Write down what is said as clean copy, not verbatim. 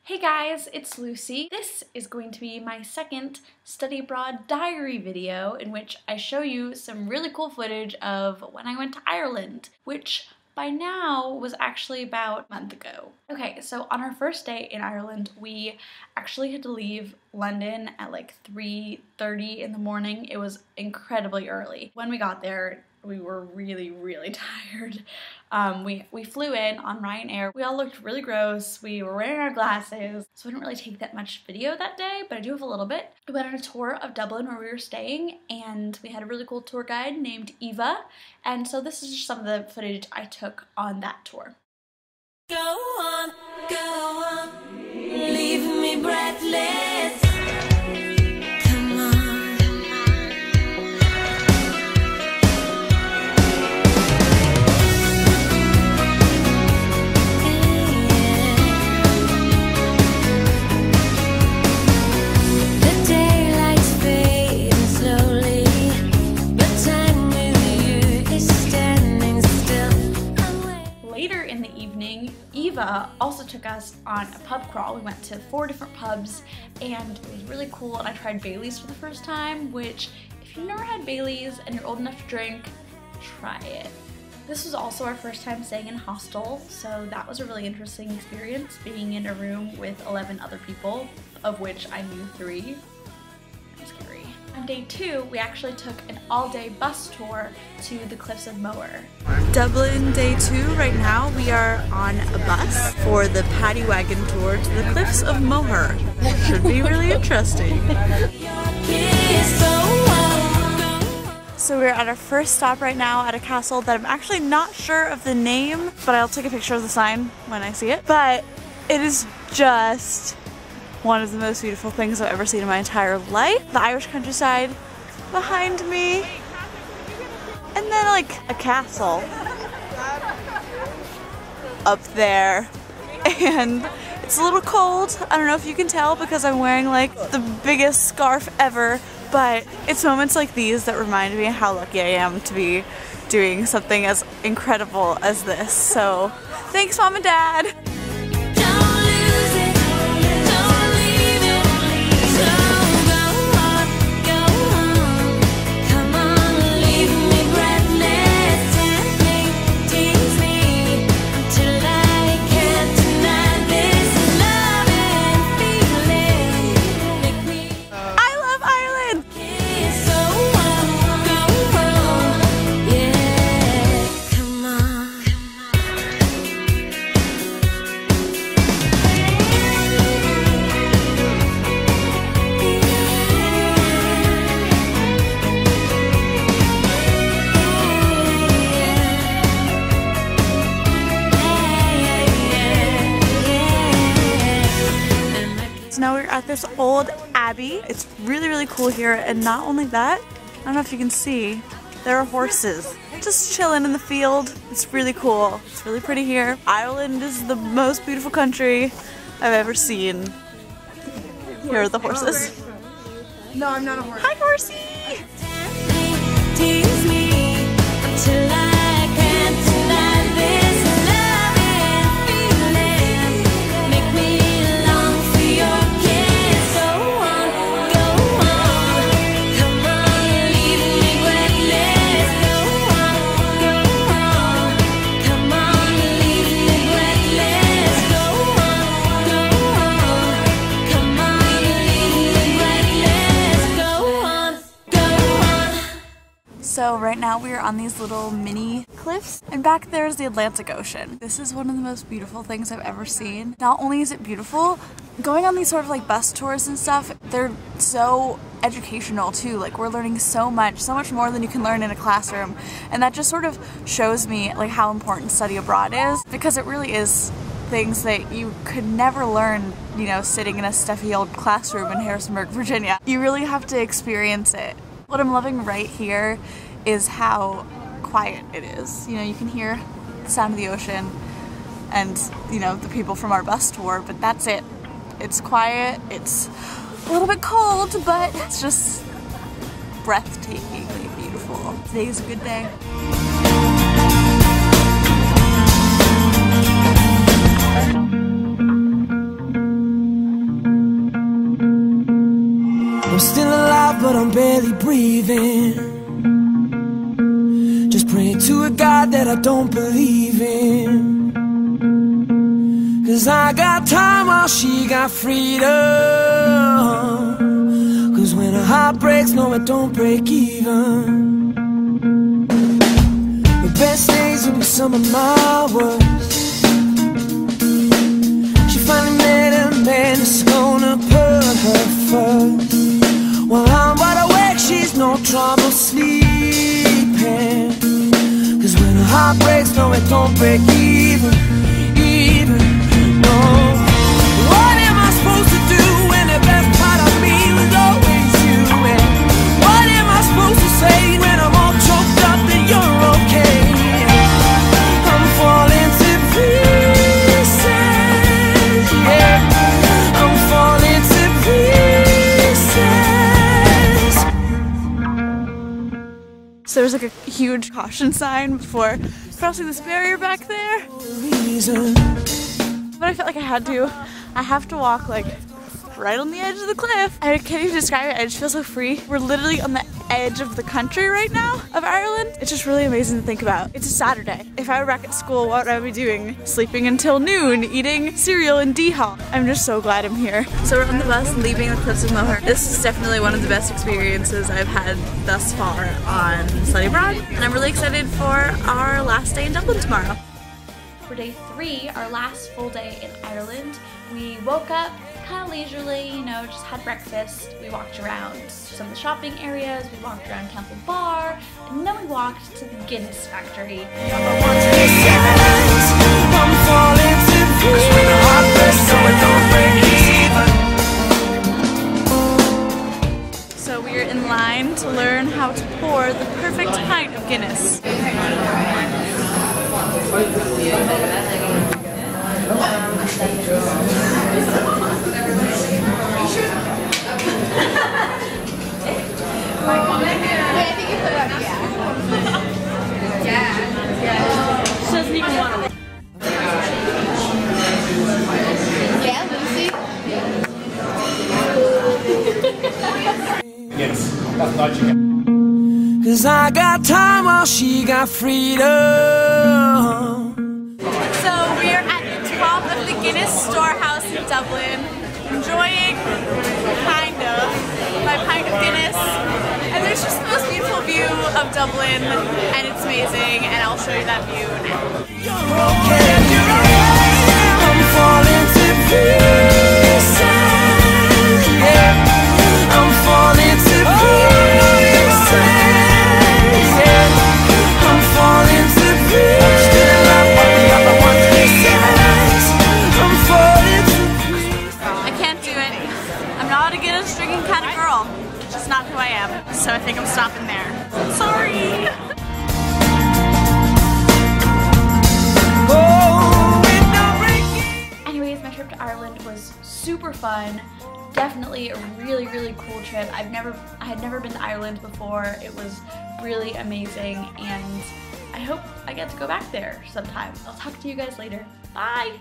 Hey guys, it's Lucy. This is going to be my second study abroad diary video in which I show you some really cool footage of when I went to Ireland, which by now was actually about a month ago. Okay, so on our first day in Ireland, we actually had to leave London at like 3:30 in the morning. It was incredibly early. When we got there, we were really tired. We flew in on Ryanair. We all looked really gross. We were wearing our glasses, so I didn't really take that much video that day, but I do have a little bit. We went on a tour of Dublin where we were staying, and we had a really cool tour guide named Eva, and so this is just some of the footage I took on that tour. Go on, leave me breathless. Eva also took us on a pub crawl. We went to 4 different pubs and it was really cool, and I tried Baileys for the first time, which if you've never had Baileys and you're old enough to drink, try it. This was also our first time staying in a hostel, so that was a really interesting experience, being in a room with 11 other people, of which I knew 3. Scary. On day 2, we actually took an all-day bus tour to the cliffs of Moher. Dublin day 2 right now. We are on a bus for the paddy wagon tour to the cliffs of Moher. Should be really interesting. So we're at our first stop right now at a castle that I'm actually not sure of the name, but I'll take a picture of the sign when I see it. But it is just one of the most beautiful things I've ever seen in my entire life. The Irish countryside behind me, and then like a castle up there, and it's a little cold. I don't know if you can tell because I'm wearing like the biggest scarf ever, but it's moments like these that remind me how lucky I am to be doing something as incredible as this. So thanks, Mom and Dad. Now we're at this old abbey. It's really cool here, and not only that, I don't know if you can see, there are horses just chilling in the field. It's really cool. It's really pretty here. Ireland is the most beautiful country I've ever seen. Here are the horses. No, I'm not a horse. Hi, horsey! So right now we are on these little mini cliffs, and back there is the Atlantic Ocean. This is one of the most beautiful things I've ever seen. Not only is it beautiful, going on these sort of like bus tours and stuff, they're so educational too. Like, we're learning so much more than you can learn in a classroom, and that just sort of shows me like how important study abroad is, because it really is things that you could never learn, you know, sitting in a stuffy old classroom in Harrisonburg, Virginia. You really have to experience it. What I'm loving right here is how quiet it is. You know, you can hear the sound of the ocean and, you know, the people from our bus tour, but that's it. It's quiet, it's a little bit cold, but it's just breathtakingly beautiful. Today's a good day. but I'm barely breathing. Just praying to a God that I don't believe in. 'Cause I got time while she got freedom. 'Cause when a heart breaks, no it don't break even. The best days will be some of my worst. She finally met a man that's gonna put her first. While I'm wide awake, she's no trouble sleeping. 'Cause when a heart breaks, no it don't break even. No. What am I supposed to do when the best part of me was always you? And what am I supposed to say when I'm all choked up that you're okay? I'm falling to pieces, yeah. I'm falling to pieces. So there's like a huge caution sign before crossing this barrier back there. But I felt like I have to walk like right on the edge of the cliff. I can't even describe it, I just feel so free. We're literally on the edge of the country right now of Ireland. It's just really amazing to think about. It's a Saturday. If I were back at school, what would I be doing? Sleeping until noon, eating cereal in D-Hall. I'm just so glad I'm here. So we're on the bus leaving the cliffs of Moher. This is definitely one of the best experiences I've had thus far on study abroad. And I'm really excited for our last day in Dublin tomorrow. For day 3, our last full day in Ireland, we woke up kind of leisurely, you know, just had breakfast. We walked around some of the shopping areas, we walked around Temple Bar, and then we walked to the Guinness factory. So we are in line to learn how to pour the perfect pint of Guinness. She doesn't even want to. Yeah, Lucy. Yes, that's not you. 'Cause I got time while she got freedom. So we are at the top of the Guinness storehouse in Dublin, enjoying, kind of, my pint of Guinness. And there's just the most beautiful view of Dublin, and it's amazing, and I'll show you that view now. You're okay, I'm falling to pieces, yeah. I'm falling to pieces, yeah. I'm falling to pieces. I'm falling to pieces. I can't do it. I'm not a Guinness drinking kind of girl. It's just not who I am. So I think I'm stopping there. Sorry. Anyways, my trip to Ireland was super fun. Definitely a really, really cool trip. I had never been to Ireland before. It was really amazing, and I hope I get to go back there sometime. I'll talk to you guys later. Bye!